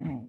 Mm.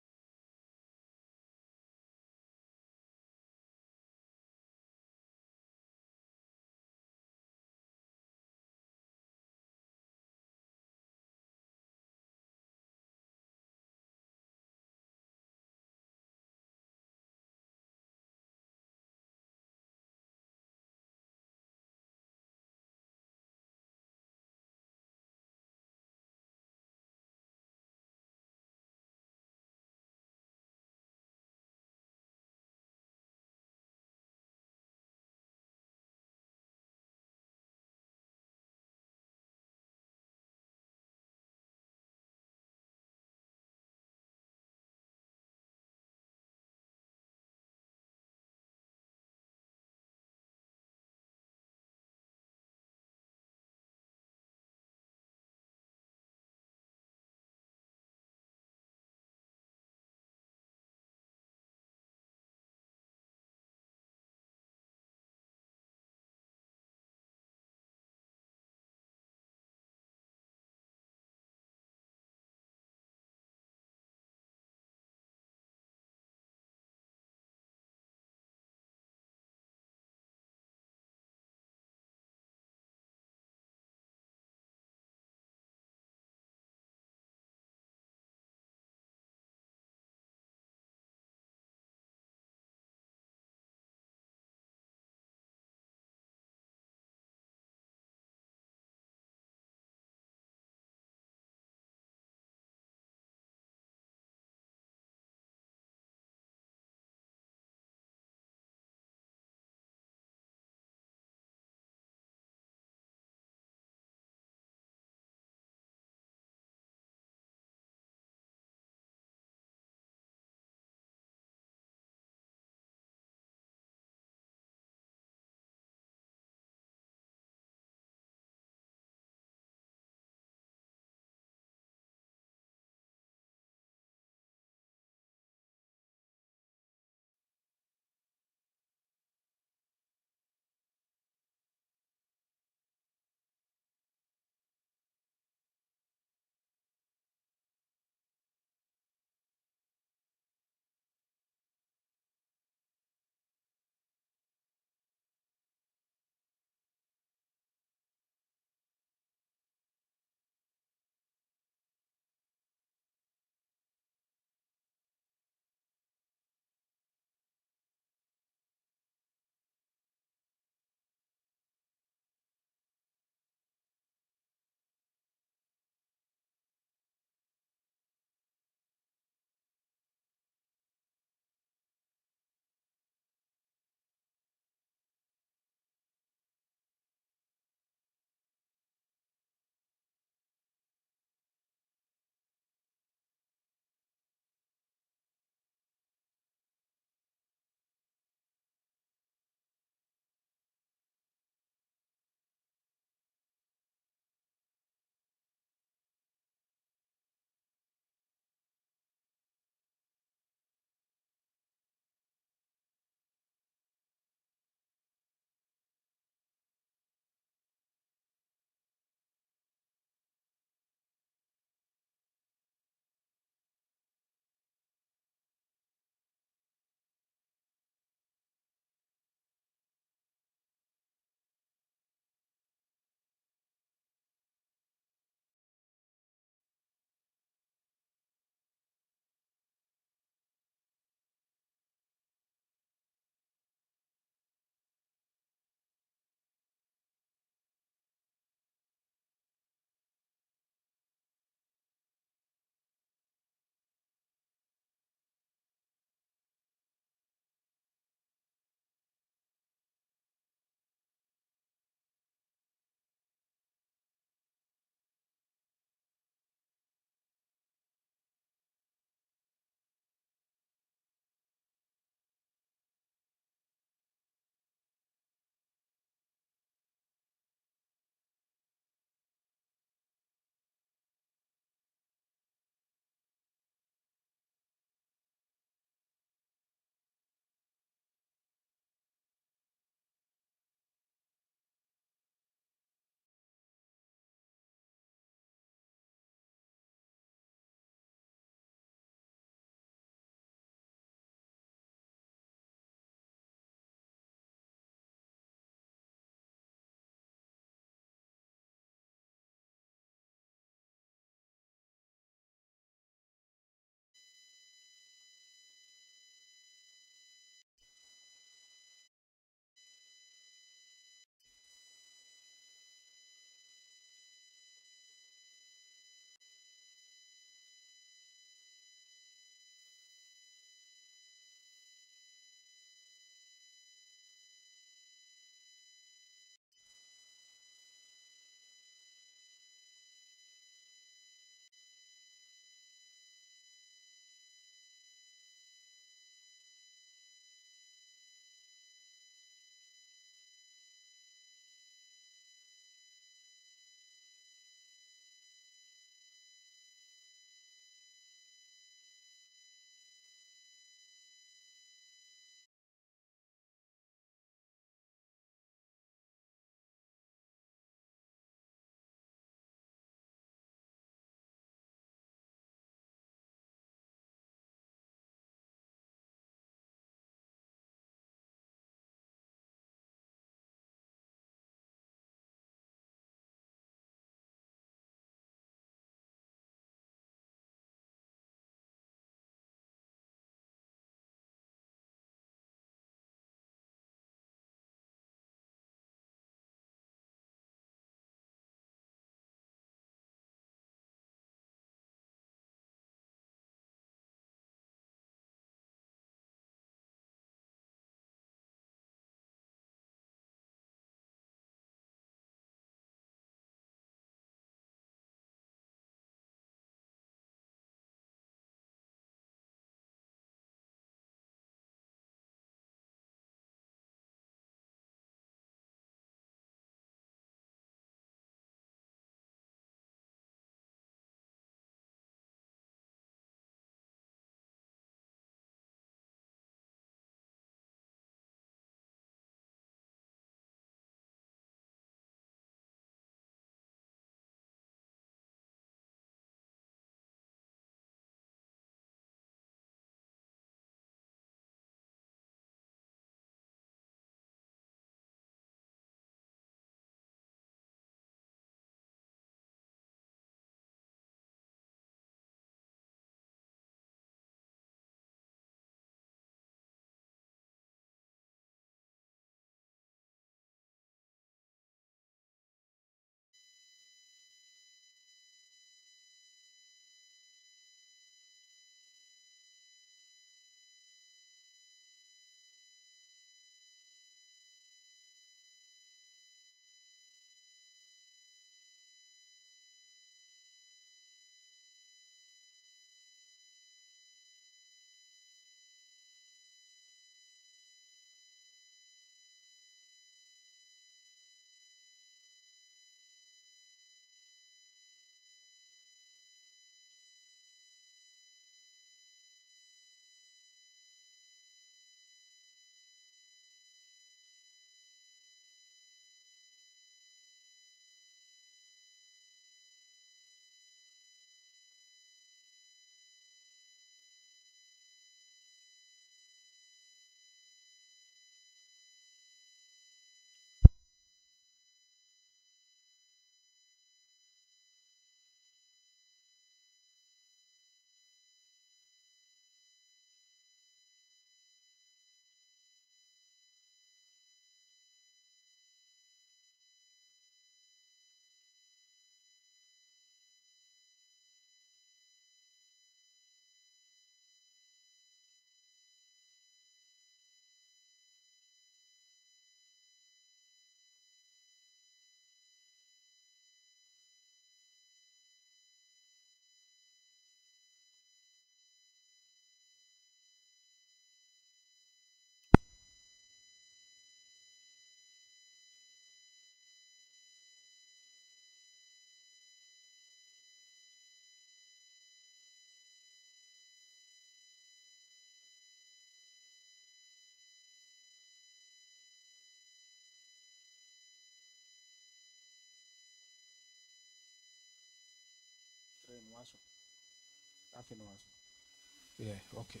Happy New Year. Yeah, okay.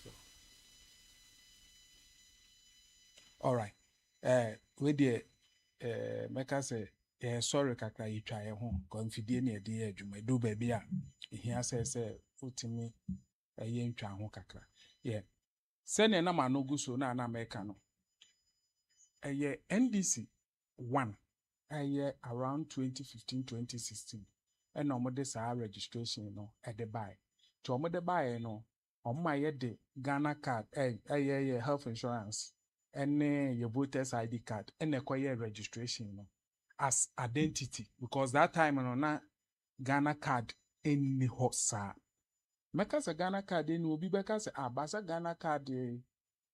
So, all right. With the make us say, sorry, kakra, you try a home, confident near dear, you may do baby. Here says, put me a yen try home kakra. Yeah. Send a number no good so na Americano. A year NDC one, a year around 2015, 2016. And no more this our registration, at the buy. To the buy, on my the Ghana card, health insurance, and your voters ID card, and acquire registration, as identity. Because that time, na Ghana card in the hot sir. Make us a Ghana card, then will be back as a Basa Ghana card,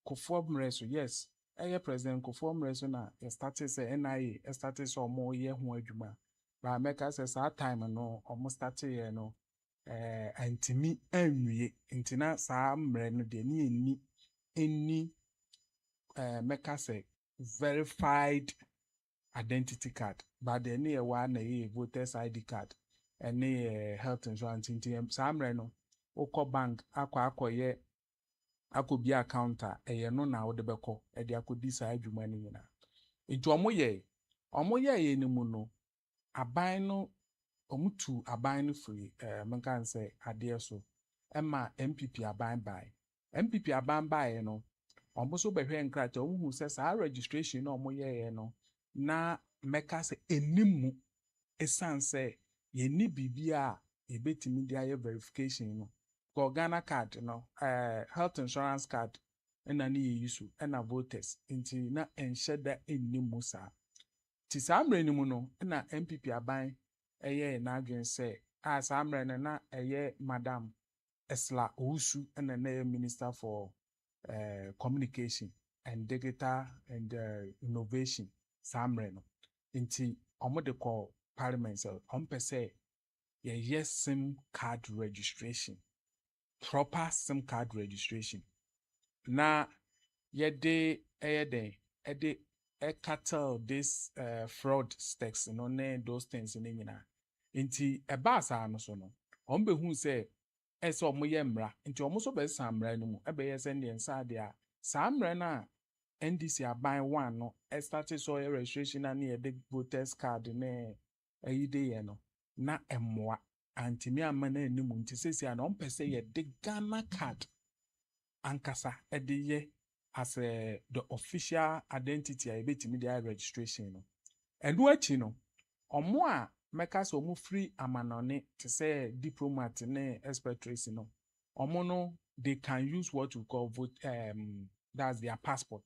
Kufuor Mreso, yes. President Kufuor Mreso na started say NIA, started so more year ho adwuma. But make us a time no, almost started no. Antimi anwie ntina saa mmerɛ no de ni any make us a verified identity card but the near one a voters ID card and health insurance nti saa mmerɛ no wokɔ bank akɔ bi account a no na wode bɛkɔ de akɔdi saa adwuma no nyina nti ɔmo yɛ no mu no aban no omutu aban no free menkan say adeɛ so ɛma MPP aban bai MPP aban bai no ɔmo so bɛhwɛ nkrata ɔmo hu sɛ saa registration na ɔmo yɛ no na mɛka sɛ enimu esan sɛ yɛni bibi a yɛbɛtumi de ayɛ verification no ko Ghana card no health insurance card ɛna ne yɛ use ɛna voters nti na ɛnhyɛ da enimu saa ti saa mmerɛ no mu no na MPP aban n'adwen sɛ saa mmerɛ no na madam Esla Owusu na minister for communication and digital and innovation saa mmerɛ no nti ɔmo de kɔ parliament sɛ ɔmo pɛ sɛ yɛyɛ sim card registration proper sim card registration na yɛde cattle this fraud stakes no ne those things ne nyinaa nti ɛbaa saa no so no ɔmo behu sɛ ɛsɛ ɔmo yɛ mmara nti ɔmo so bɛsa mmara no mu ɛbɛyɛ sɛ ne nsa de a saa mmara no a NDC aban one no started so registration na ne yɛde voters card ne ɛyide yɛ no na ɛmmoa antimi ama na anim nti sɛsia na ɔmo pɛ sɛ yɛde Ghana card ankasa ɛde yɛ as the official identity a yɛbɛtumi de ayɛ registration no ɛno akyi no ɔmo a mɛka sɛ ɔmo free amanɔne te sɛ diplomat ne expatriates no ɔmo no they can use what we call vote that's their passport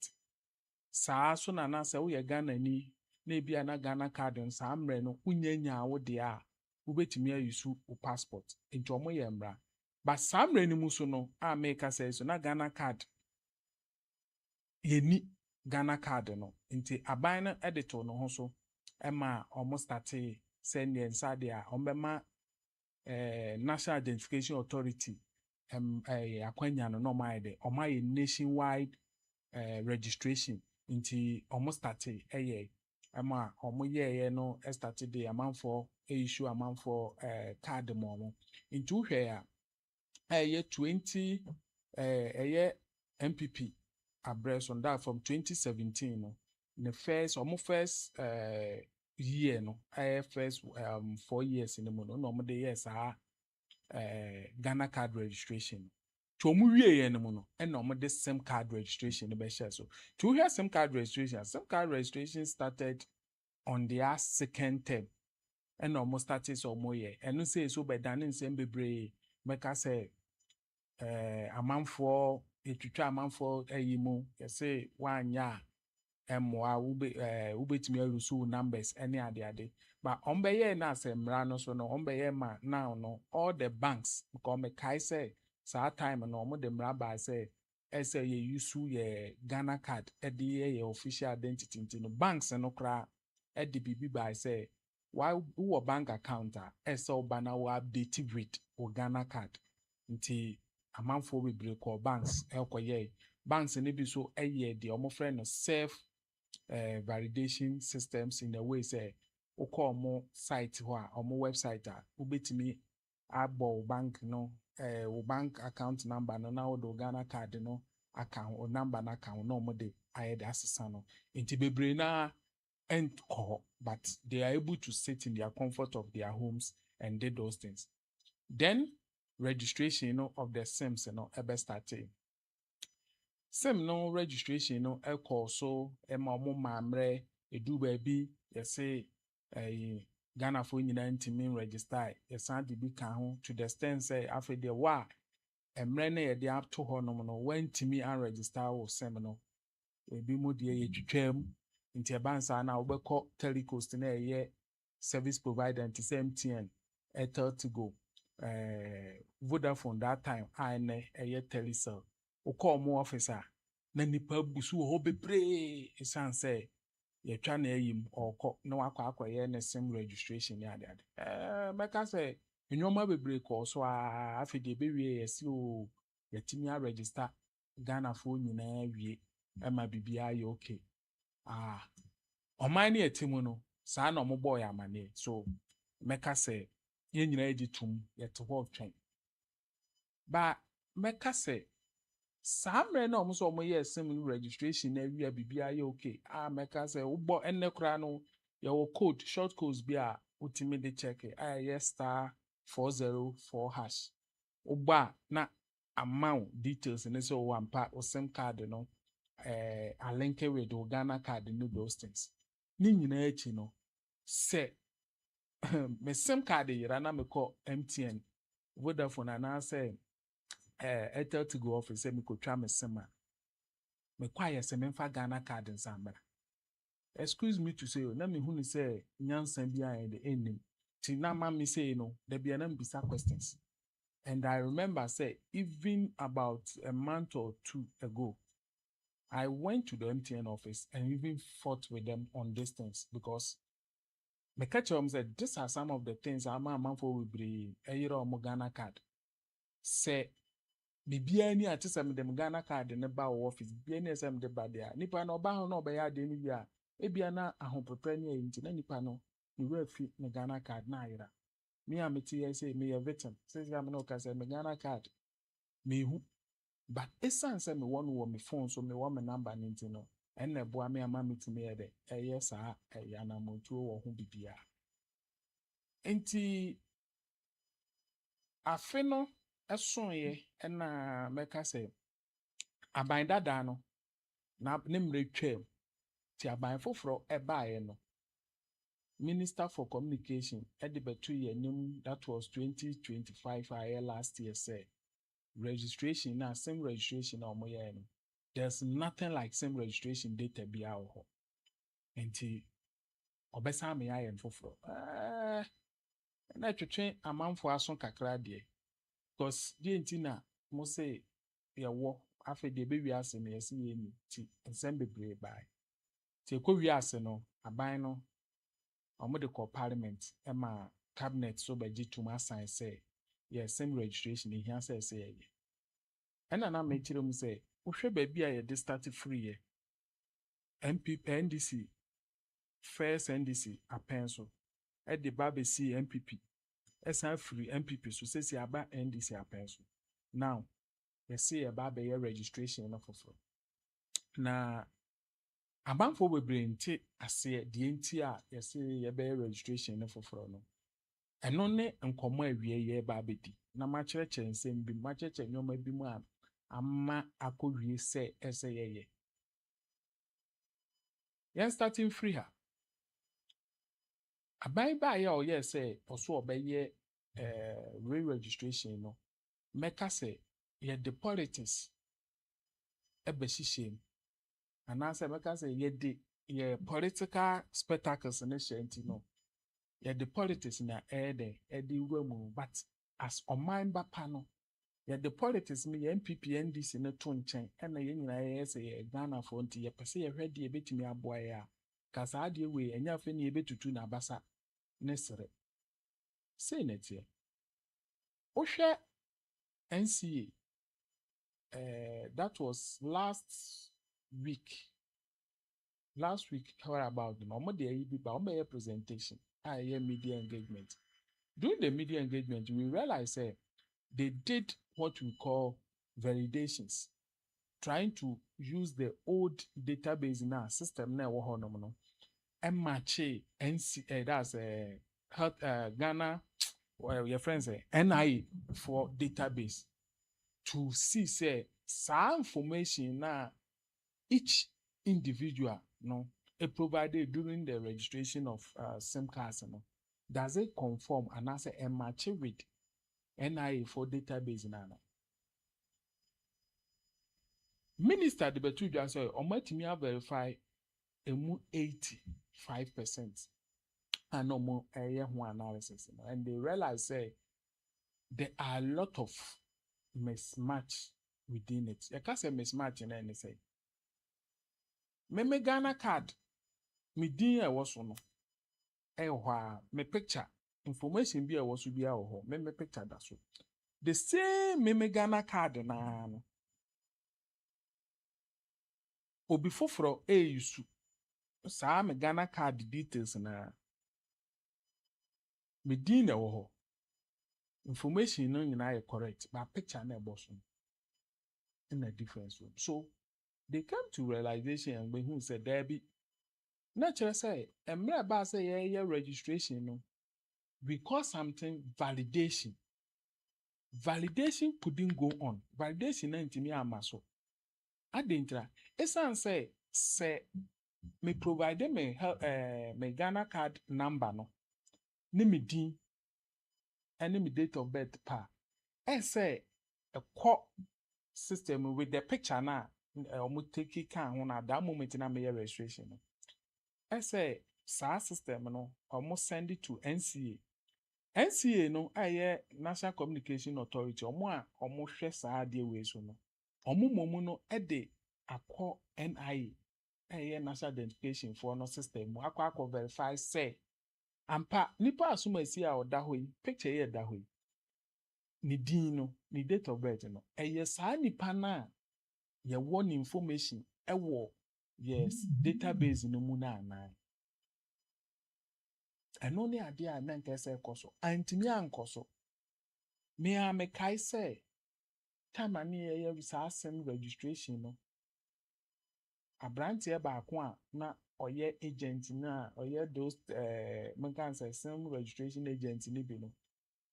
saa so na sɛ woyɛ Ghana ni na ebia na Ghana card no saa mmerɛ no wonya wo de a wobɛtumi ayusu wo passport nti ɔmo yɛ mmra but saa mmerɛ no mu so no a meka sɛ so na Ghana card yɛni Ghana card no nti aban no edito no ho so ɛma ɔmo starte send the inside a ɔmbɛma National Identification Authority akwanya no ɔmo ayɛ de ɔmo ayɛ nationwide registration nti ɔmo starte ɛma ɔmo yɛɛ no starte de amanfoɔ issue amanfoɔ card mo ɔmo nti wohwɛ a 20 MPP abrɛso that from 2017 no the first year no first 4 years in the mono no more years Ghana card registration to mu wie no no and no the same card registration the best so to hear some card registration started on their second term and almost started so more year and no say so by done same bebre make us say amanfo etwitwa amanfo ayimu say one ya mmoa wobetumi arusu numbers any ade but ombeye na asemmra no so no ombeye ma now no all the banks because me kai say saa time no omo de mra ba say ye use ye Ghana card ye official identity no banks no kra bibi by say why who bank account bana wo update with o Ghana card nti amanfo bebre call banks ekoye banks ne bi so de omo friend no self validation systems in a way say o call more site or more website ubetimi abo bank no wo bank account number no na wo do Ghana card no account o number na account no mo de ayɛ de asesa no nti bebree na and call, but they are able to sit in their comfort of their homes and did those things. Then registration, of the SIMs, ever started. SIM no registration, call so mo mamre do baby, you say Ghana for you register, you send the big to the extent say after the war, and rene the up to honomo when to me and register or seminal. We be more dear nti abansa na wobɛkɔ telecoast na ɛyɛ service provider nti sɛ MTN, Airtel Tigo, Vodafone that time a ɛnɛ ɛyɛ Telecel wokɔ ɔmo office a na nipa busu wɔ hɔ bebree ɛsiane sɛ yɛtwa na ɛyim ɔkɔ na wakɔ akɔyɛ ne sim registration ne ade mɛka sɛ nneɛma bebree kɔɔ so a afei deɛ ɛbɛwie yɛsi o yɛtumi a register Ghanafoɔ nyinaa wie ɛma biribiara yɛ okay. Ɔman ne yɛtimu no saa na ɔmo bɔɔ yɛ amane so mɛka sɛ yɛn nyinaa gye tum yɛte hɔ twɛn ba mɛka sɛ saa mmerɛ na ɔmo sɛ ɔmo yɛ sim no registration na awia biribiara yɛ okay mɛka sɛ wobɔ ɛnnɛ koraa no yɛwɔ code short codes bi a wotumi de check a ɛyɛ *404# wobɔ a na amount details ne sɛ ɔwɔ ampa o sim card no I link it with the Ghana card and those things. Ni nyina echi no say me sim card yira na me call MTN Vodafone and I say Airtel to go office say me ko twa me sim a me kwa say me fa Ghana card nsambra. Excuse me to say na me hu ni say nyansan bia en the enim ti na ma me say no there be na bisa questions. And I remember say even about a month or two ago I went to the MTN office and even fought with them on these things because my catcher said these are some of the things I'm a man for will be a year or Ghana card. Say, be any at some them Ghana card in the bar office, be any some the bad there. Nipa no ba no by the Nibia, Ebiana, a home preparing into any panel, you will fit the Ghana card naira. Me and me say me a victim, says I'm no case me Ghana card. Me who. But esan say me one wo me phone so me want me number ninti no enne boa me ama me tumi ede yes na montuo wo ho bibia enti afe no esonye na meka say aban dada no na ne mre twam ti aban foforo ebaaye no Minister for Communication edi betu ye nim that was 2025 last year say registration now same registration na omo ye no there's nothing like same registration data be out ho enti obesa me ayen foforo na twetwe amanfo aso kakra de because die enti na mo say ye wo afa de be wiase na yesi ye ni ti ensem bebre bai ti ekọ wiase no aban no omo de call parliament ema cabinet so be gituma sign say yes same registration e hia say ye ɛna na me kyerɛ mu sɛ wohwɛ baabi a yɛde start free yɛ NDC first NDC apɛn so ɛde ba bɛsi MPP ɛsan free MPP so sɛsi aba NDC apɛn so now yɛsi yɛba bɛyɛ registration no foforɔ na abanfo bebree nti aseɛ deɛ nti a yɛsi yɛbɛyɛ registration no foforɔ no ɛno ne nkɔmɔ awie yɛba bɛdi na makyerɛkyerɛ nsɛm bi makyerɛkyerɛ nneɛma bi mu a amma akɔwie sɛ ɛsɛ yɛyɛ yɛn starting free ha aban ba yɛ ɔyɛ sɛ ɔso ɔbɛyɛ re-registration no mɛka sɛ yɛde politics ɛbɛhyehyɛ mu anaasɛ mɛka sɛ yɛde yɛ political spectacles ne hyɛ nti no yɛde politics na ɛyɛ ɛde wura mu but as ɔman ba pa no the politics me MPP NDC ne to nkyɛn ɛna yɛn nyinaa yɛ sɛ yɛ Ghana for nti yɛ pɛ sɛ yɛhwɛ deɛ betumi aboa yɛ a ka saa deɛ wei ɛnyɛ afɛ ne yɛbetutu na abasa ne sere sei na tie wohwɛ NCA that was last week how about them ɔmo de ayi bi ba ɔmo yɛ presentation a yɛ media engagement during the media engagement we realize they did what we call validations, trying to use the old database in our system na ɛwɔ hɔ nom no match NC that's health Ghana your friends NIA for database to see say some information na each individual no provided during the registration of SIM cards no does it conform and as a match with NIA for database na Minister de betu dwa say omatimi verify emu 85% and no more analysis and they realize say there are a lot of mismatch within it. You can't say mismatch in any say. Me Ghana card me din e was no me picture information be e was be me picture that so the same me Ghana card na no obi foforo use saa me Ghana card details na me din e wo information no nyina correct but picture na boss in a difference room. So they came to realization and when who said there be naturally say emre ba say yeah registration no we call something validation. Validation couldn't go on. Validation na ntimi amaso. Adentra esan say me provide me Ghana card number no ni me din and me date of birth pa say a core system with the picture na take can ho na that moment na me registration no say sa system no almost send it to NCA. NCA no National Communication Authority omo hwe sa de we so no omo momu no de akọ NIA National Identification for no system akọ verify say ampa nipa asoma si a oda hoyi picture ye da hoyi ni din no ni date of birth no sa nipa na ye won information wo yes database no mu na ana eno ne ade a na nke se ekoso antimi ankoso me kai say time ani ye research registration no abrante ba ko a na oye agent na oye those menkan say sim registration agent ni bi no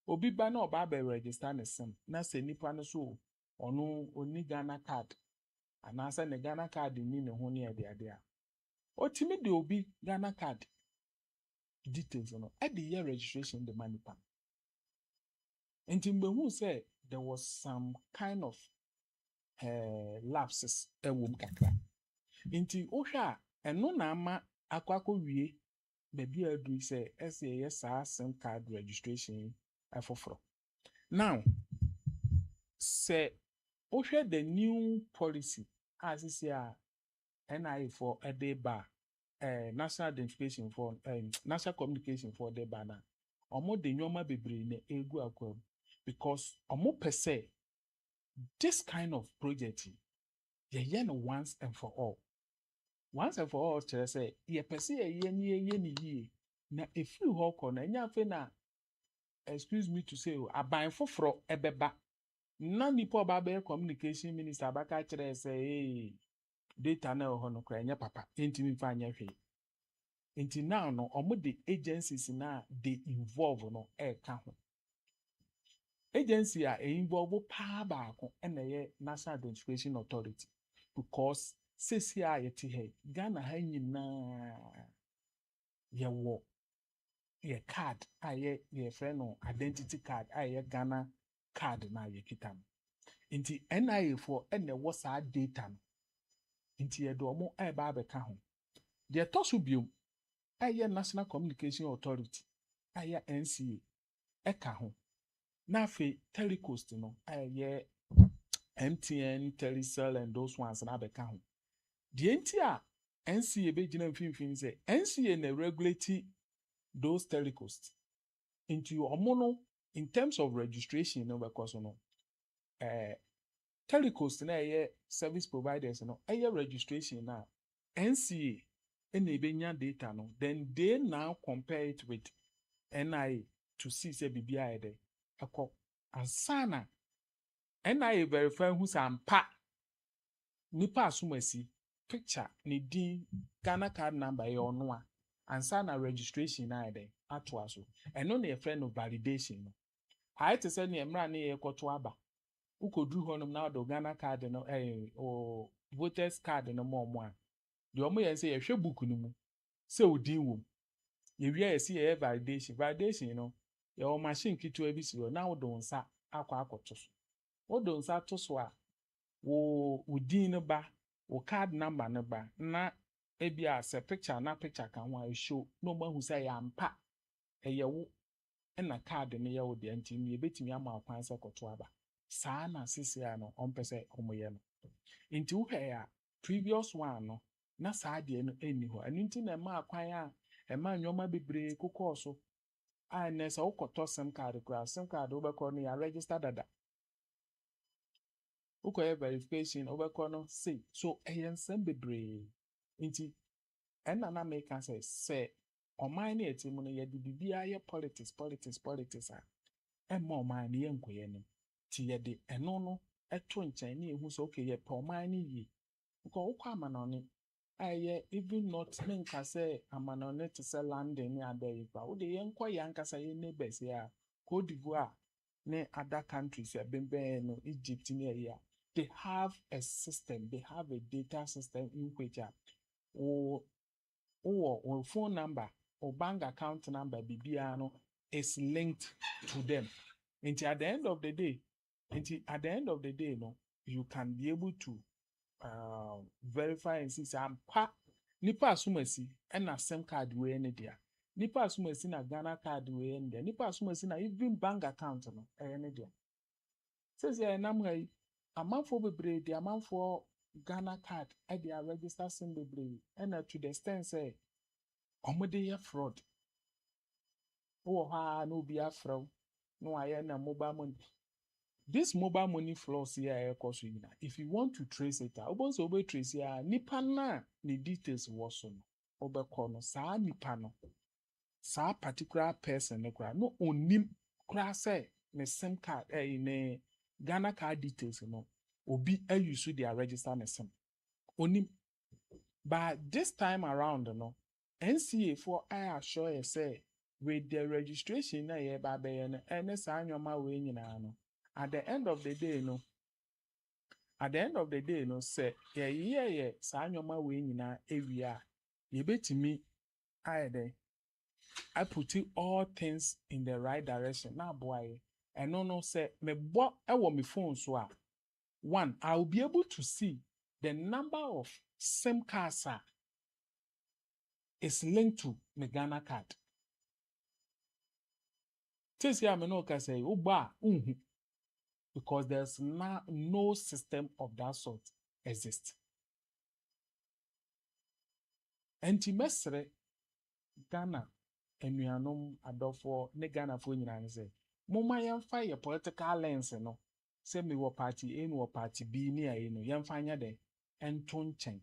obi ba na oba ba register ne sim na se nipa no so ono oni Ghana card ana say ne Ghana card ni ne ho ne ade a otimi de obi Ghana card details no at the year registration the money pan and who said there was some kind of lapses wom kakra nti ohwa eno na ama akwako wie baby adu say yes SIM card registration afoforo now say ohwa the new policy as is here NIA for a day bar National Identification for National Communication for the banner omo de nyoma bebre na egu akwam because omo per se this kind of project ye no once and for all chere say ye per se ye ni yie na efiri ho ko na nya fe na excuse me to say aban foforo ebeba na nipa oba be communication minister abaka chere say data na ho no kra nya papa entimi fa anya hwe enti now no omo the agencies na they involve no ka ho agency a involve pa ba ko na ye National Identification Authority because sesi a yeti he Ghana ha nyina ye wo ye card ye friend no identity card ye Ghana card na ye kitam enti NIA for na wo sa data no enti ye do omo ba be ka ho de to so biom National Communication Authority NCA eka ho na fe Telecoast no MTN, Telecel and those ones na beka ho de enti a NCA be gina mfimfini say NCA na regulate those Telecoast into omo no in terms of registration no because no Telecoast na service providers no registration na NCA enabenya data no then they now compare it with NIA to see say BBI there ansana NIA verify who's ampa nipa asumasi picture ni din Ghana card number ye ono a ansana registration na ide ato aso eno na ye friend no validation no ha ite se na emra na ye koto aba ukodru honum na do Ghana card no o voters card no mo a de omo ye se ye hwe book no mu se odin wom ye wi ye se ye validation no ye o machine kitu abi si na wo do nsa akoto so wo do nsa to so a wo din no ba wo card number no ba na ebia se picture na picture kan wa show no ma hu say ampa eye wo na card no ye wo de antimi ye betimi ama akwan se koto aba saa na sisi ya no ompese omoye no nti wo hwe ya previous one no na saa de no eni ho anu nti na ma akwan a ma nyoma bebre kokoso a na se wo koto sim card wo be ko no ya register dada ukoye verification obekono say so ensem bebre nti enna na make can say oman na etimu no ye de bibia ye politics a emma oman na ye nkoye no ti ye de eno no eto nchen na ehu so okay ye pa oman na yi uko ukwa amanone aye even not menka say amanone to say landing ni adayi ba wo de ye nkoye ankasa ye neighbors ya Cote d'Ivoire ne other countries ya bembe no Egypt ni ya they have a system, they have a data system in which or phone number or bank account number BBR is linked to them. And at the end of the day, no, you can be able to verify and see some nipa asumasi and a SIM card way any there. Nipa asumasi na Ghana card way any there. Nipa asumasi na even bank account no any there. Says yeah, namwe amanfo bebre the amanfo Ghana card e dey register sim bebre and to the extent say omode ye fraud wo ha no bi afro no aye na mobile money this mobile money flows here cost you if you want to trace it obon so be trace ya nipa na the details was so no obekọ no saa nipa no saa particular person no onim kra say ne sim card ne Ghana card details no obi use their register na sim onim but this time around no NCA for I assure you say with the registration na ye ba be no ene saa nyoma we nyina no at the end of the day no say ye saa nyoma we nyina ewia ye betimi ayede I put all things in the right direction na boy and no say me bo e wo me phone so a one I'll be able to see the number of SIM cards is linked to my Ghana card. This year, I know can say, because there's no system of that sort exists. And to Ghana, and we are no adore ne Ghana for you and say, Moma yan fire political lens, no. Say me what party A or party B near you know, yan fire de, and tone chain.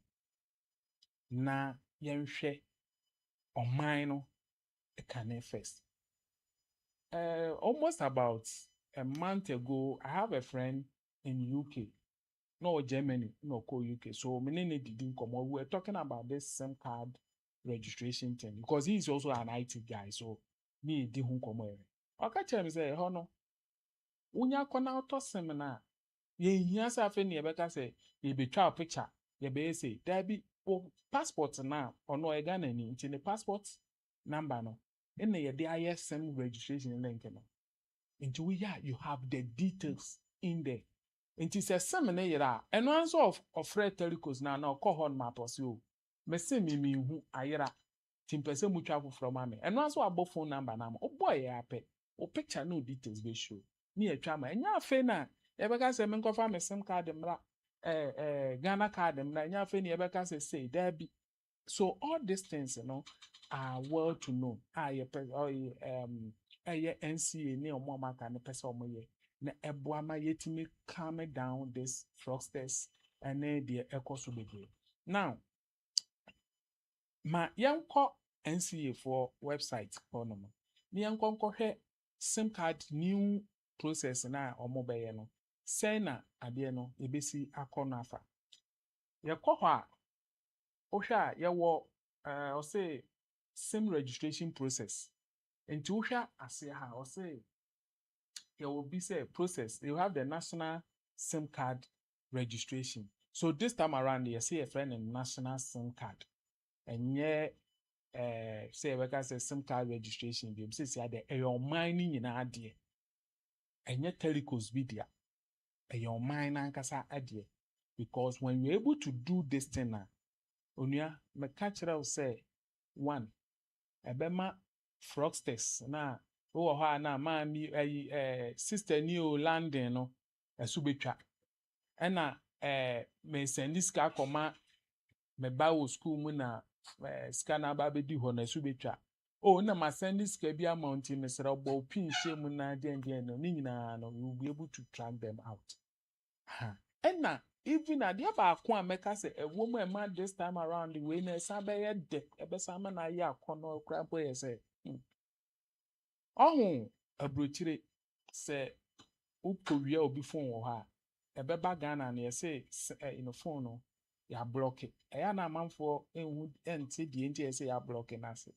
Na yan she or mine a can first. Almost about a month ago, I have a friend in UK, no Germany, no UK. So many didn't come. We were talking about this SIM card registration thing because he's also an IT guy. So me didn't come away. Okay, tell me say, oh no, unya kona auto seminar. Ye here say afi ne beka say ye be twa picture, ye be say there be passport now or no e Ghana ni nti ne passport number no. In the ISM registration link no. Into we you have the details in there. Into say seminar yera and one of Fred Telecos na call on map or so. Me say me hu ayera timpese mu travel from ame. And one about phone number na oh boy ya pe. O picture no details be show. Ni etwa ma enya afa na e beka say me nkofa me SIM card mra Ghana card mra enya afa ni e beka say there be. So all these things are well to know. NCA ne omo maka ne pese omo ye na eboa ma yetimi calm down this fraudsters and the ekoso bebre. Now ma yenko NCA for website onomo. Ni yenko he SIM card new process na omo beye no say na ade no ebesi akọ afa ye kọ ho a ohwe a ye wo o say SIM registration process enti ohwe ase ha o say there will be say process you have the national SIM card registration. So this time around you see a friend in national SIM card and yeah say we can say SIM card registration be say there your mining in adie and yet telecos video your mine ankasa adie because when you're able to do this thing now onua me catch say one ebema frogsters na wo ho na ma mi sister ni o landing no esu betwa ena me send sika koma me ba wo school mu na sika na ba be di ho na esu betwa o na ma send sika bi amount me sra bo pin she mu na den no ni nyina no we will be able to track them out ena even at the baako a meka say a woman man this time around the way na esa be ye de ebesa ma na ye akono kra bo ye say ohun abrochire say ukowia obi phone wo ha ebeba Ghana na ye say phone no ya block e ya na amanfo enhu ente die enti ye say ya block na say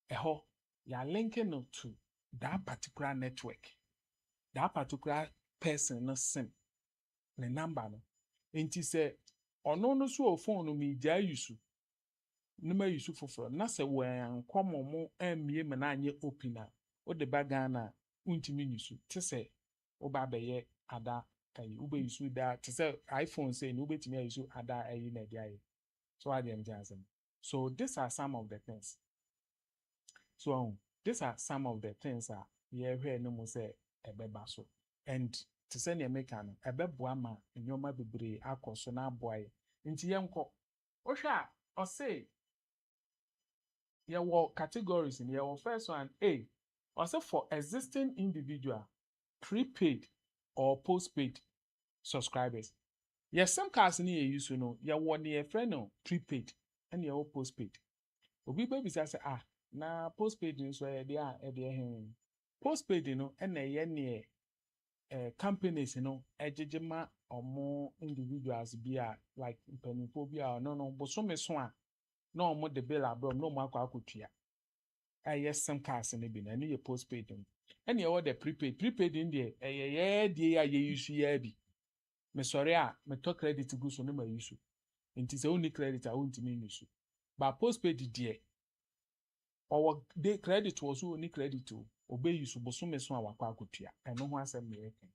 eho ya link no to that particular network that particular person no sim the number no enti say ono no so phone no mi ja yusu numa yusu foforo na say wan komomo amie me na anye opener o de ba Ghana untimi yusu te say o ba be ye ada kai ube yusu da te say iPhone say no betimi yusu ada ayi na dia ye so I dem jansem. So these are some of the things. So these are some of the things that ye hwe no mo say ebeba so and to send your maker no ebeboa ma nyoma bebre akoso na aboy nti yenko ohwa o say ye wo categories in your first one A or say for existing individual prepaid or postpaid subscribers yes some cars ni ye use no ye wo ne friend no prepaid and ye wo postpaid obi baby say na postpaid no so ye dia e de hen postpaid no na ye ne companies ejejema omo individuals bia like mpanimfo bia no bosome so a na omo de bill abrom no mo akwa yes some cars ne bi na no ye postpaid no and ye the prepaid in there ye de ye use ye bi me sorry me to credit go so no ma use nti se only credit a won't me use but postpaid there or the credit was only credit to obey use bosome so a wakwa akutua eno ho asem me yeke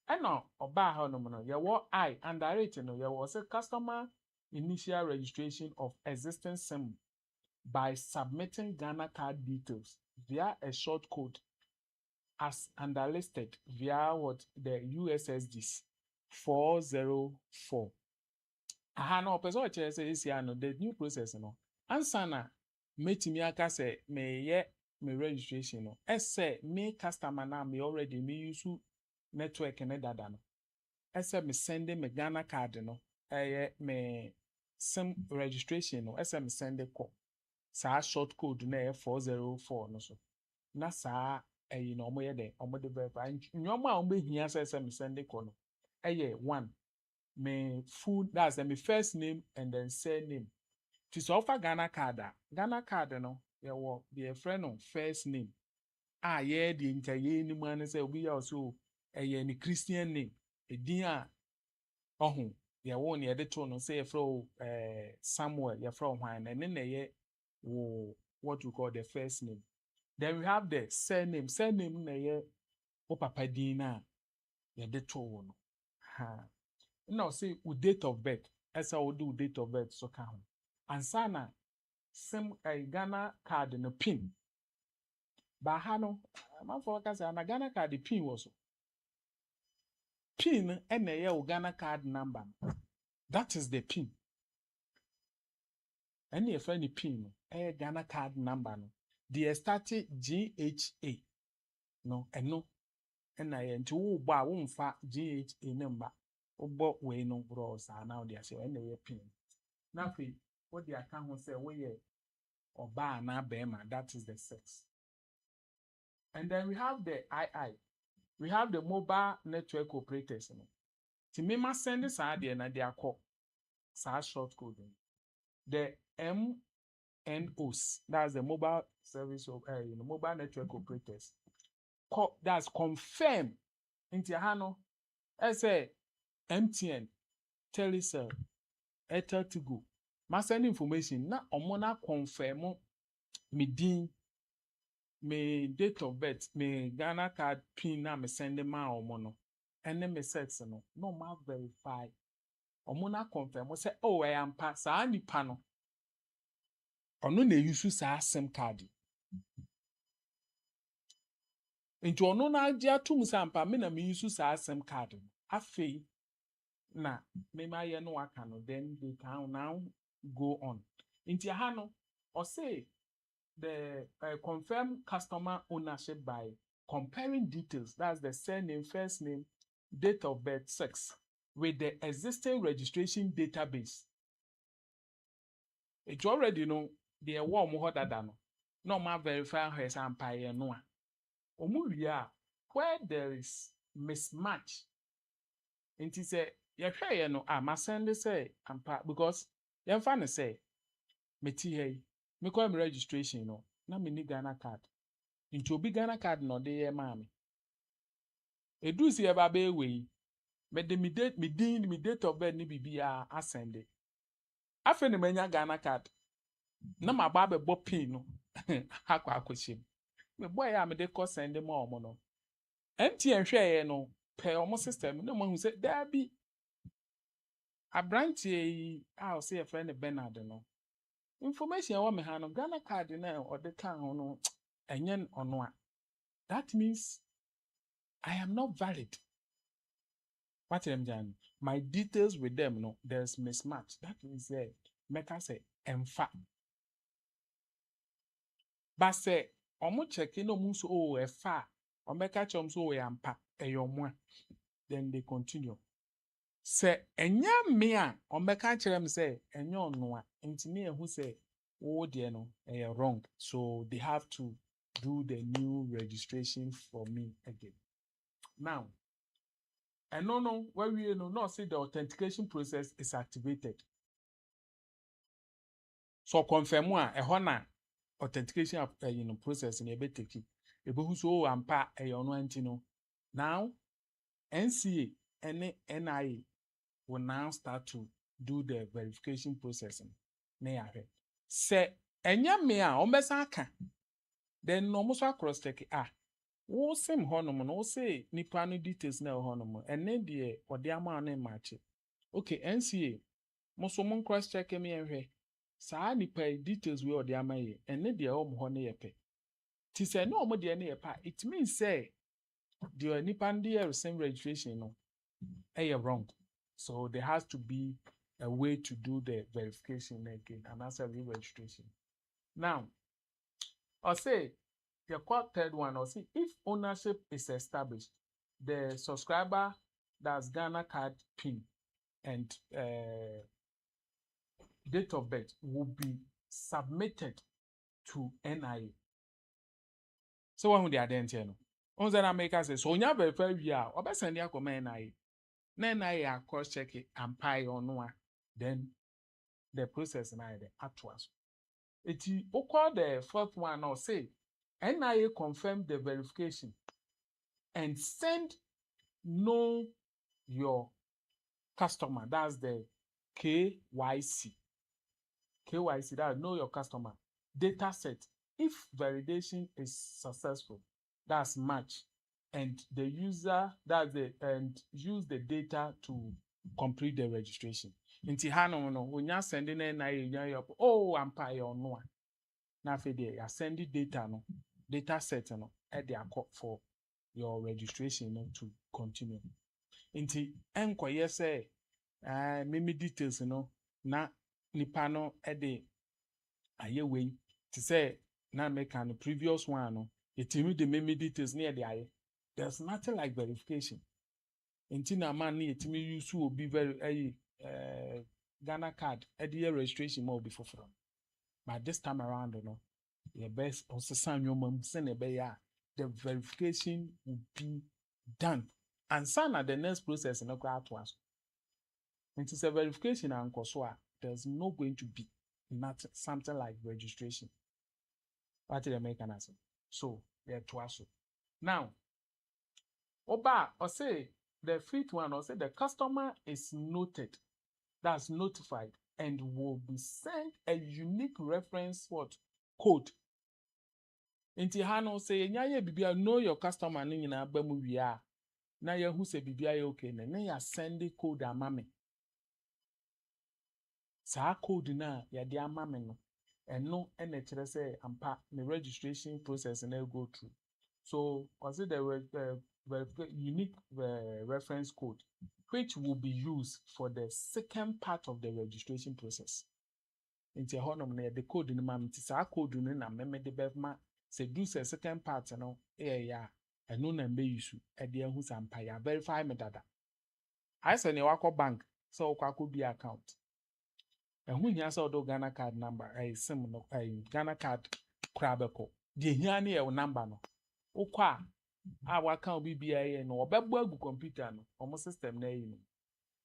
eno oba ha no no ye wo I underrate no ye wo say customer initial registration of existing SIM by submitting Ghana card details via a short code as underlisted via what the USSDs 404. Aha no person che say isi ano the new process no ansa na metimi aka say me ye me registration no ese me customer na me already me use network ne dada no ese me send me Ghana card no me SIM registration no ese me send call sa short code na 404 no so na sa no omo ye de omo de verify nyoma a omo hia ese me send call no 1 me full that's my first name and then surname to so offer Ghana card no ye wo the friend no first name ye the nkaye ni mu say obi ya so ni Christian name edin a ohun ye wo ne de to no say ye fro Samuel ye fro hwan and then ye wo what we call the first name. Then we have the surname na ye o papa din na ye de to no ha no say with date of birth as I will do date of birth so can and sana SIM Ghana card no pin ba ha no man for ka say na Ghana card pin was pin and ye o Ghana card number that is the pin and ye friend pin Ghana card number no the started GHA no eno and I enti wo ba wo mfa GHA number obo we no bro sa now they say when they pin na fi what the account will say we oba na bema that is the sex and then we have the II we have the mobile network operators. You know. To me, must send this idea and they are called short code. The MNOs, that's the mobile service of mobile network operators. That's confirmed into Hano. I say MTN, Telecel, Airtel Tigo. Must send information. Na omona confirm me din, me date of birth, me Ghana card pin na me send them out omono. And then me sex no ma verify. Omona confirm. We say oh I am pass. Sa nipa no. Ono na use sa SIM card. Nti ono na agye atum sampa me na me use sa SIM card. Afei na me ma ye no aka no then they can now go on. Nti ha no or say the confirm customer ownership by comparing details, that's the surname, first name, date of birth, sex, with the existing registration database. It already know the warm water than no ma verify her sampire no. Omuria where there is mismatch. And he say, yeah, no, I must send this say because you find say me hey, me call me registration no, na me ni Ghana card. Into obi Ghana card no de mami. Edu si eba be we. Me de me date of birth ni bibia asende. Afe ne manya Ghana card. Na ma ba be bo pin no. Akwa akoshim. Me boy ya me de ko send mo omo no. MTN hwe no per omo system no mo hu say there be abrantie a o say a friend Bernard no. Information wa me ha no Ghana card na o de kan ho no enyen ono a. That means I am not valid. What am Jan? My details with them, no, there's mismatch. That means make us say emfa. But say omo checking no muso oh e fa or make a chom so we ampa e yomwa. Then they continue. Say enya me a or make a chem say enyo no a intimi who say oh dear no wrong. So they have to do the new registration for me again. Now and no, where we no see the authentication process is activated. So confirm one a authentication process in a bit take it. Who so ampa a on no. Now NCA and NIA will now start to do the verification processing. Say enya me a ombesa aka. Then no mo so cross check wo sim honom no say nipa no details na honom ene de ode ama na match. Okay, NCA mo so mo cross check me enhwe. Saa nipa details we ode ama ye ene de o mo ho na ye pe. Ti say no mo de na ye pa, it means say the nipa de same registration no wrong. So there has to be a way to do the verification again and answer re-registration. Now, I'll say the third one, I'll see if ownership is established, the subscriber that's Ghana card PIN and date of birth will be submitted to NIA. So when they identify, on that America says, so you verify we are, or best send you NIA. NIA cross check it and pay on one, then the process now the actuals. It is the fourth one or say NIA confirm the verification and send know your customer. That's the KYC. KYC, that know your customer. Data set. If validation is successful, that's match. And the user and use the data to complete the registration. Inti hano no when you sending NIA, oh empire or no. Now for the sending data no data set no at the for your registration no, to continue. Inti enquire say mimi details no na nipa no at the aye way to say na make an previous one no it the mimi details near the aye. There's nothing like verification. Inti na man ni it use will be very Ghana card at the registration more before from. But this time around, you know, the best also sign your mom send a the verification will be done. And some at the next process in a crowd was. It is a verification and COSWA. There's not going to be not something like registration. What did the American answer? So yeah, twice. Now, Oba or say the fifth one or say the customer is noted, that's notified, and will be sent a unique reference what code. Inti hano say nyaye bibia know your customer ni nyina ba mu wia na ye hu say bibia ye okay na ya send code amame. Sa code na ya de amame no eno ene kire say ampa the registration process na go through. So consider the unique reference code which will be used for the second part of the registration process. Inti honom na the code ni mam ti sa code ni na meme de bema se do se second part no ya eno na mbe use e de hu sampa ya verify me dada. I say ne wako bank so kwako bi account. Hu hia say do Ghana card number sim no Ghana card krabeko. De hia ne e number no. Ukwa waka obi bia no obebo agu computer no omo system na yi no.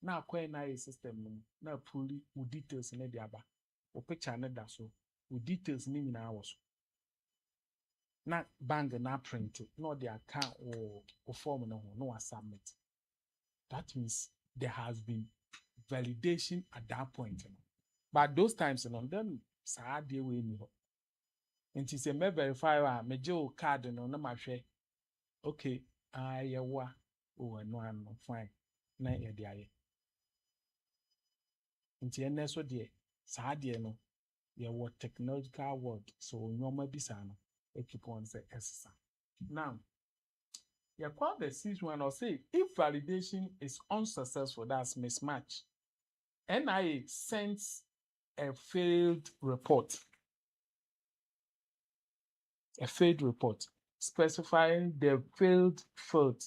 Na akwa na yi system no na puli u details ne de aba. O picture ne da so. U details ni nyina wo so. Na bank na print no the account or form no submit. That means there has been validation at that point. But those times then sad day we know. And she say me verify me jo card no na mahwe. Okay, yewa oh no am fine. Na ye de aye. Nti ene so de sad day no ye what technological word so nyoma bisa no keep on say essa. Now you call the sixth one or say if validation is unsuccessful, that's mismatch. NIA sends a failed report. A failed report specifying the failed field.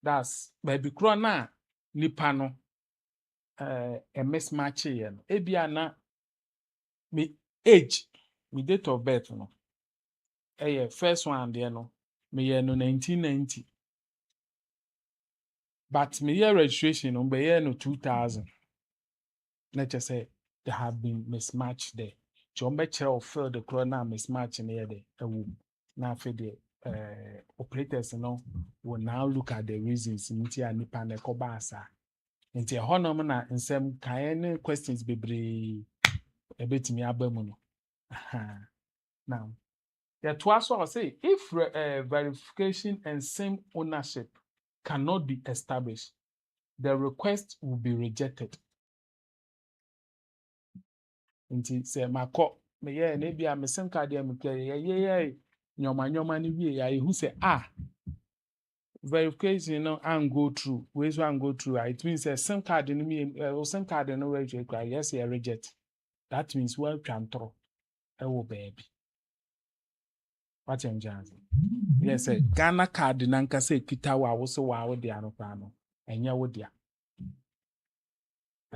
That's baby crona nipano a mismatch here. Ebiana me age, me date of birth no. First one there no. Me no 1990. But me year registration no be no 2000. Let's say there have been mismatch there. Chombe chere of field the corona mismatch in here there. Now for the operators will now look at the reasons nti anipa na ekoba asa. Nti honom na nsem kan questions bebre ebetimi abamu no. Now, the twice I say if verification and same ownership cannot be established, the request will be rejected. Nti say mako me ye na bia me sim card am ye nyoma ni wie ya hu say verification no and go through ways one go through it means sim card no me sim card no we require yes you reject. That means well can throw baby what am jazz yes Ghana card nanka say kita wa wo so wa wo dia no pa no enya wo dia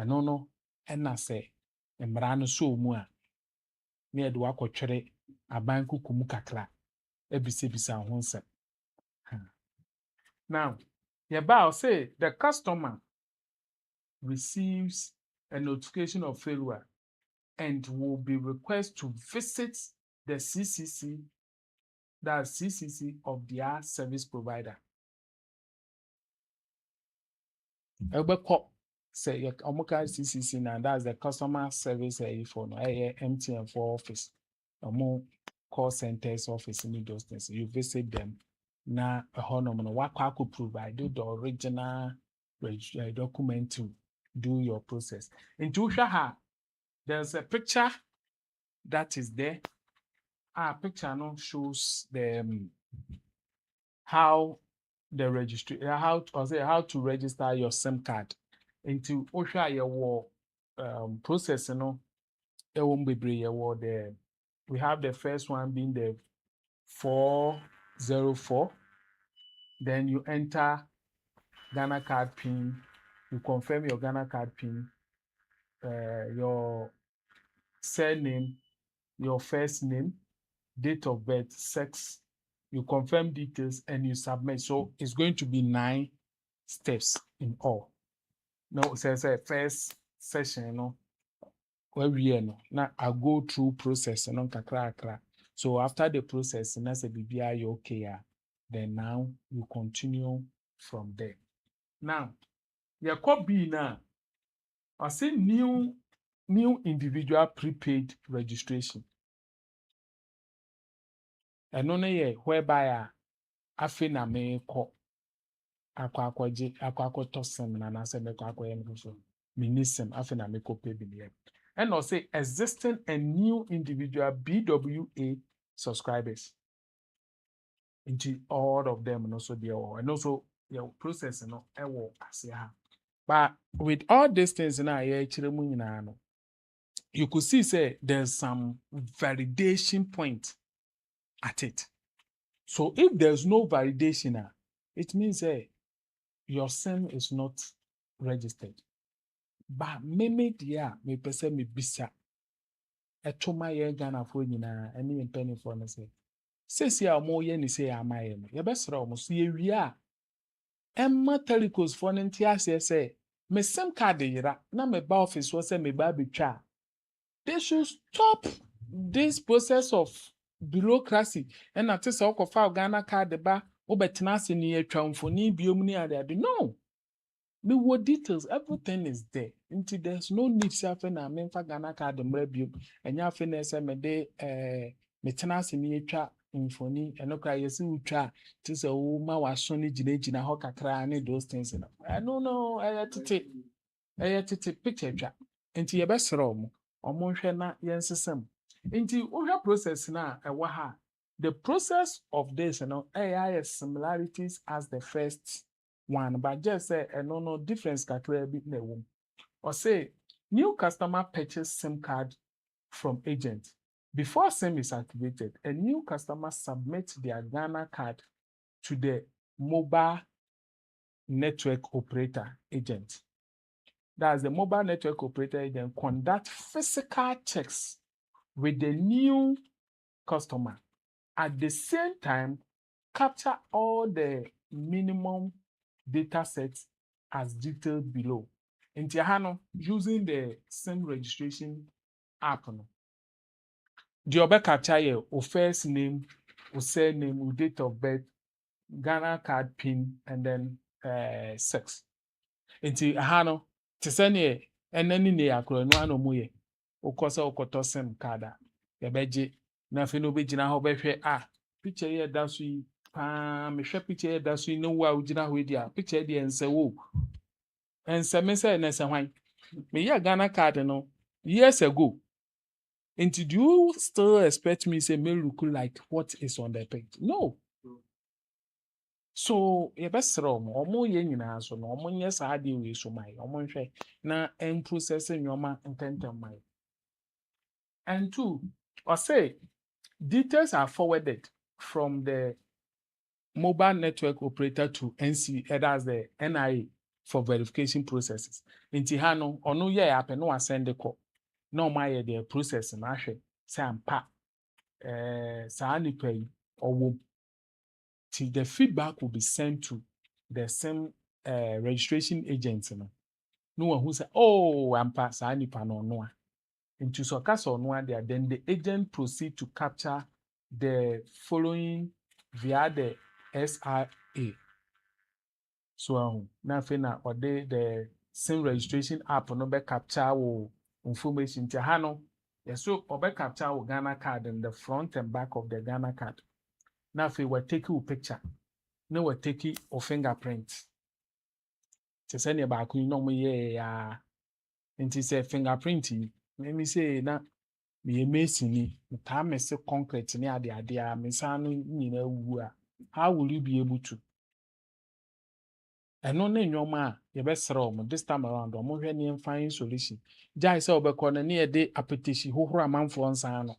no na say mmara no so mu a na ye de wakotwere aban kukumu kakra ebisebisa ho nsem. Now I'll say the customer receives a notification of failure and will be requested to visit the CCC, that's CCC of their service provider. Say Omoka CCC now, that's the customer service for MTN for office. Call centers office in those things. You visit them. Now a honor what could provide the original document to do your process. In Tushaha, there's a picture that is there. Our picture now shows the how the registry how to register your SIM card into Osha your process there. We have the first one being the 404. Then you enter Ghana card PIN, you confirm your Ghana card PIN, your surname, your first name, date of birth, sex, you confirm details, and you submit. So it's going to be 9 steps in all. No, says first session, where we no. Now I go through process and kakra. So after the process, and that's a BBI okay, then now you continue from there. Now, your copy now, I say new individual prepaid registration. And only whereby I feel na me call akwa seminar na se me akwa yen so minisem I feel na me pay bill. And I say existing and new individual BWA subscribers. Into all of them and also and also your process but with all these things now you could see say there's some validation point at it. So if there's no validation, it means your SIM is not registered. But me person me bisa etoma ye Ghana for nyina any penny for no say sesi a mo ye ni say amaye no ye besra mo so ye wi a emma telecos for no ntia say me SIM card yira na me ba office wo say me ba betwa. They should stop this process of bureaucracy. And I say file Ghana card ba obetena ase ni atwa mfoni biom ni ade. No. Me what details, everything is there. Until there's no need to na me fa Ghana card mra biom. Enya fe na say me de metena ase ni atwa mfoni eno kra yesi utwa ti say wo ma waso ni gina ho kakra ni those things no. I don't know, tete picture twa. Until ye besra omo. Omonhwe na yensesem nti ohwa process na ewa ha the process of this similarities as the first one but just say no difference kakra bi na ewo or say new customer purchase SIM card from agent before SIM is activated a new customer submits their Ghana card to the mobile network operator agent. That's the mobile network operator agent conduct physical checks with the new customer. At the same time, capture all the minimum data sets as detailed below. In Tiahano, using the SIM registration app. The other capture your first name, your surname, your date of birth, Ghana card PIN, and then sex. In Tiahano, Tisane, and then in the acronym muye. Okosa okoto SIM card yabeje na fe no begina ho behwe picture here da so yi me hwe picture here da so yi no wa ugina ho dia picture dia ense wo ense me say na ense hwan me ya Ghana card no years ago and do you still expect me say me look like what is on the page? No. So ye besra omo ye nyina so no omo nye sa ade we so mai omo hwe na en process nyoma intentem mai. And two, or say details are forwarded from the mobile network operator to NC, that's the NIA for verification processes. Inti hano ono ye happen no send the call. No my the process na hwe say ampa sa ni pay or till the feedback will be sent to the same registration agents no one who say oh ampa sa ni pa no into so castle no there, then the agent proceed to capture the following via the SRA. So now or the SIM registration app no be capture information to hano. Yes, so or be capture Ghana card in the front and back of the Ghana card. Now we will take you picture. No we take you or fingerprint. To send you back you know me yeah into say fingerprint. Let me say na me mason ni time say concrete ni ade a me san no nyina wu a how will you be able to eno na nyoma a ye be sere mo this time around o mo hwe ni find solution jai say obekọ na ye de apetition hohoro amanfo nsan no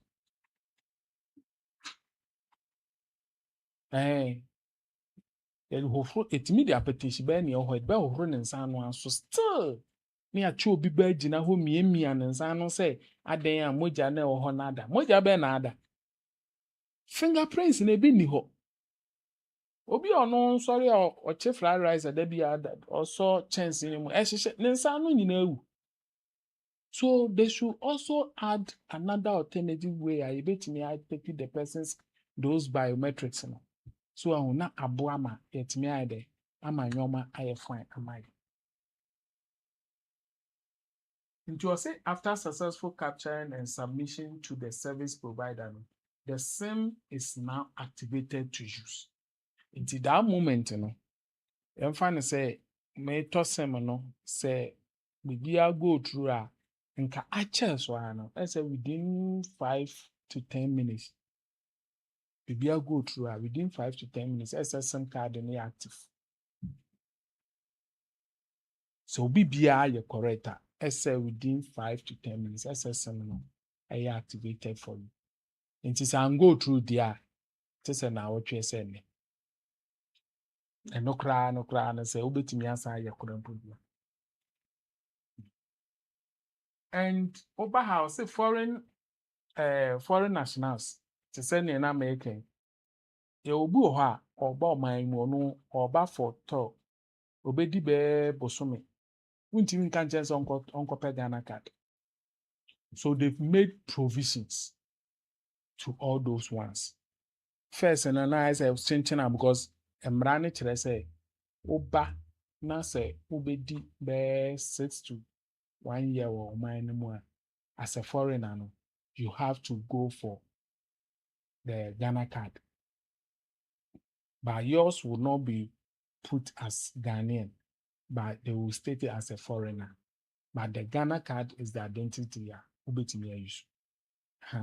ye hohoro etimi de apetition be na ye ho be hohoro ne nsan no aso still me acho obi ba gina ho miemia ne nsan no say aden a moja na ho na ada moja be na ada fingerprints na ebi ni ho Obi ono sorry or chief fried rice that be that also chance in him. So they should also add another alternative way. I bet me I take the person's those biometrics. So I will not abuama yet me either. Ama nyoma I fine am I. It was say after successful capturing and submission to the service provider, the SIM is now activated to use. Until that moment, I'm fine say may toss SIM say we go through nka akyɛ so ano I say within 5 to 10 minutes bibia go through within 5 to 10 minutes SSM card in active so bibia you correct I say within 5 to 10 minutes SSM no I activated for you it is and go through there to say na what you say ne and no cry na say obetimi asa ye korampo bia and over house say foreign nationals to send in American obi wɔ hɔ a ɔba ɔman mu ɔno ɔba for tɔ obedi bɛɛ bosome wontumi nka nkyɛn sɛ ɔnkɔpɛ Ghana card so they've made provisions to all those ones first na I say kyenkyen because mmara no kyerɛ sɛ woba na sɛ wobɛdi bɛɛ 6 to 1 year wɔ ɔman no mu a as a foreigner no you have to go for the Ghana card but yours will not be put as Ghanaian, but they will state it as a foreigner. But the Ghana card is the identity ubetimi use.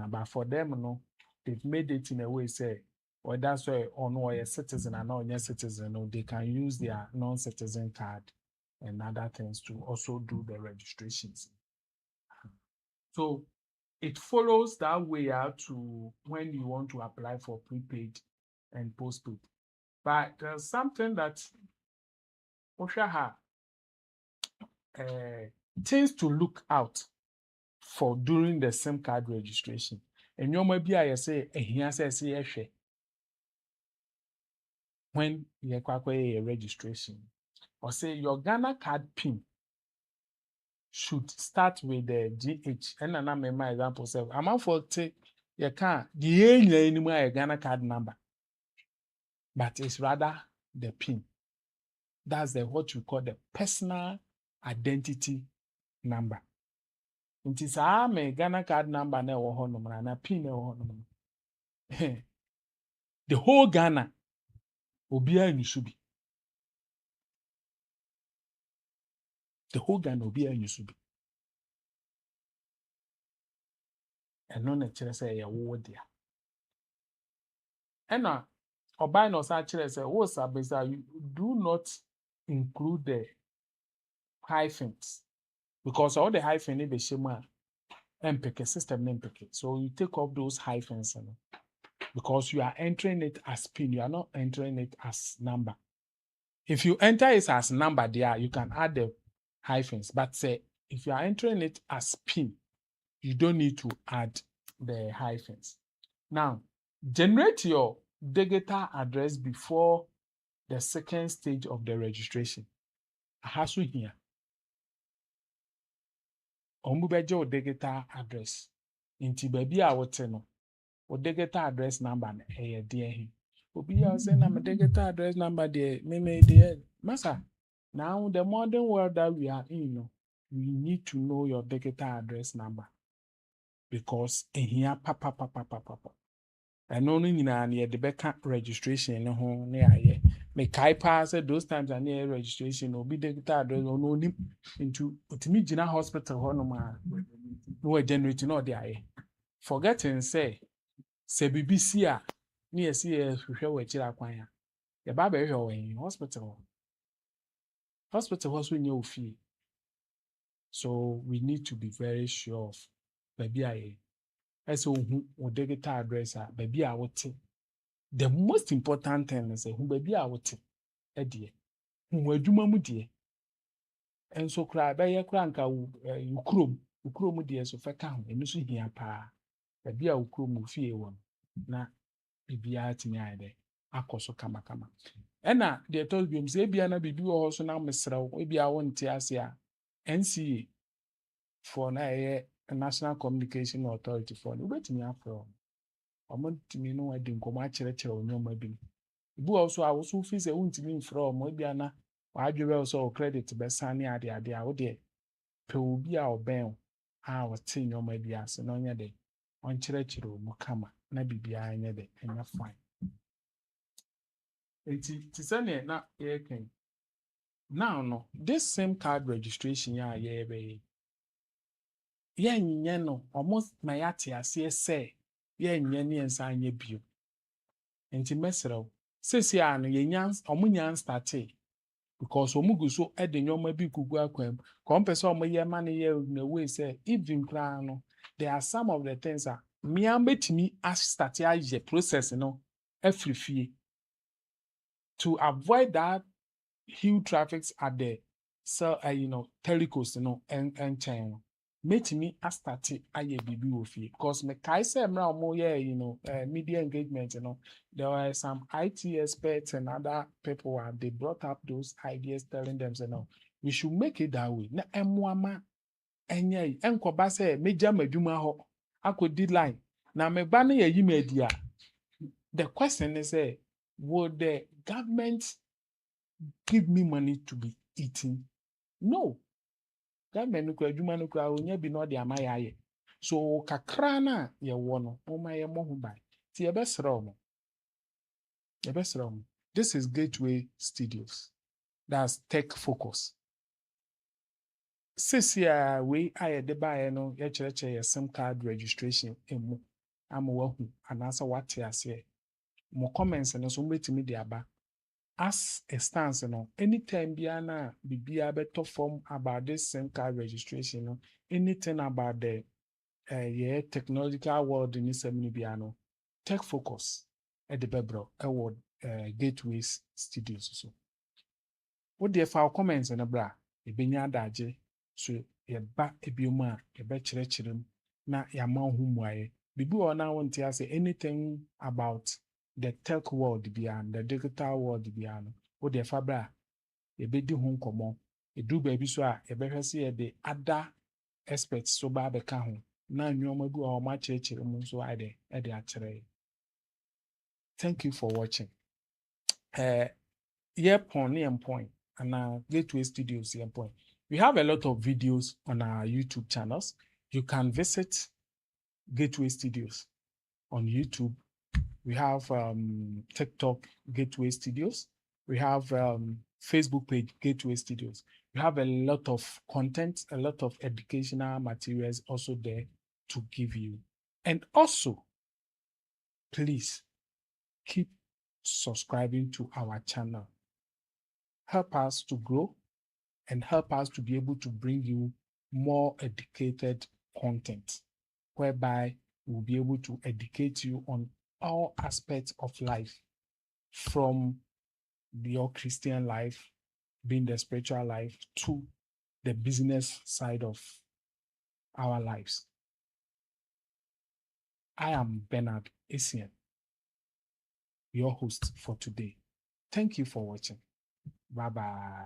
But for them, they've made it in a way say, or that's why on a citizen and not a citizen, they can use their non-citizen card and other things to also do the registrations. So it follows that way out to when you want to apply for prepaid and postpaid. But there's something that things to look out for during the SIM card registration. And you might be I say when you a registration or say your Ghana card PIN should start with the GH. And I my example say I'm for take you can't the anymore Ghana card number, but it's rather the PIN. That's the what we call the personal identity number. It is a Ghana card number na na PIN na the whole Ghana obia in Yusubi. The whole Ghana obia in Yusubi. And no nature say a word there. And now or no such say what's up is that you do not include the hyphens because all the hyphen in the shema MPK system MPK. So you take off those hyphens because you are entering it as PIN, you are not entering it as number. If you enter it as number there, you can add the hyphens. But say if you are entering it as PIN, you don't need to add the hyphens. Now, generate your digital address before the second stage of the registration. Ahasu here. Ombubejo digital address. Inti baby a wote no. O digital address number na dear him. Obi ya say na my digital address number there. Me dear. Masa. Now the modern world that we are in, we need to know your digital address number. Because in here papa. And only near the back registration no home near me kai said those times I near registration will be digital address or no into Utimijina hospital honoma no generating all the forgetting say BBC near CS we where Chiraquaya. The barber in hospital. Hospital was we know fee. So we need to be very sure of baby as who digital address baby I would the most important thing is who baby I would who adwuma mu deɛ enso kra ba ye kra nka ukrom deɛ so fɛka ho enu so hia paa baby a ukrom fie wɔ na bibia timi ayɛ akɔ so kamakama. Ɛna deɛ ɛtɔ biom sɛ ebia na biribi wɔ hɔ so na mesrɛw ebia wonte ase a NCA for na ɛyɛ National Communication Authority for no wobɛtumi afrɛ ɔmo ntumi no adi nkɔmmɔ akyerɛkyerɛ onyeɔma bi ebi wɔ so a wo so fi sɛ wontumi mfrɛ ɔmo ebia na wadwere sɛ o credit bɛsa ne ade a wodeɛ pɛ obi a ɔbɛn a wɔte nneɛma bi ase na ɔnyɛ de ɔnkyerɛkyerɛ ɔmo kama na biribiara nyɛ de ɛnyɛ fine. Enti te sɛ nea na yɛreka now no this same card registration a yɛrebɛyɛ yɛnyɛ no ɔmo ma yɛate aseɛ sɛ yɛnyɛ ne yɛnsa anyɛ bio. Enti mɛsrɛw sɛsi a no yɛnya ɔmo nya starte because ɔmo gu so de nneɛma bi gugu akwam kɔmpɛ sɛ ɔmo yɛ ma no yɛ na way sɛ even koraa no there are some of the things a mmea betumi starte ayɛ process no afiri fie to avoid that huge traffics at the telecos no nkyɛn no metumi astarte ayɛ biribi wɔ fie because mekae sɛ mmerɛ a ɔmo yɛ media engagement no there were some IT experts and other people and they brought up those ideas telling them say no we should make it that way na ɛmmoa ma ɛnyɛ ɛnkɔba sɛ megya m'adwuma hɔ akɔdi line na meba no yɛyi me adi a the question is would the government give me money to be eating? No. Government no kura adwuma no kura onya bi na ɔde ama yɛ so kakra na yɛwɔ no ɔma yɛ mmɔ ho ban ti yɛbɛsrɛ ɔmo this is Gateway Studios, that's tech focus sisi a wei a yɛde baeɛ no yɛkyerɛkyerɛ yɛ SIM card registration emu ama wahu anaasɛ wate aseɛ mo comments no so mbɛtumi de aba as a stance no anytime biana bibia beto form about this SIM card registration no anything about the technological world in this biano tech focus at the bebro award Gateway Studios so what the file comments and a bra e benya daje so ye ba ebioma e be kyerɛkyerɛm na yama ho muaye bibi ona wonte ase anything about the tech world beyond the digital world beyond what the fabra a bit di home common a do baby so a better see the other experts so bad the car now you may go or match so I de thank you for watching point and Gateway Studios point we have a lot of videos on our YouTube channels. You can visit Gateway Studios on YouTube. We have TikTok Gateway Studios. We have Facebook page Gateway Studios. We have a lot of content, a lot of educational materials also there to give you. And also, please keep subscribing to our channel. Help us to grow and help us to be able to bring you more educated content, whereby we'll be able to educate you on all aspects of life, from your Christian life, being the spiritual life, to the business side of our lives. I am Bernard Essien, your host for today. Thank you for watching. Bye-bye.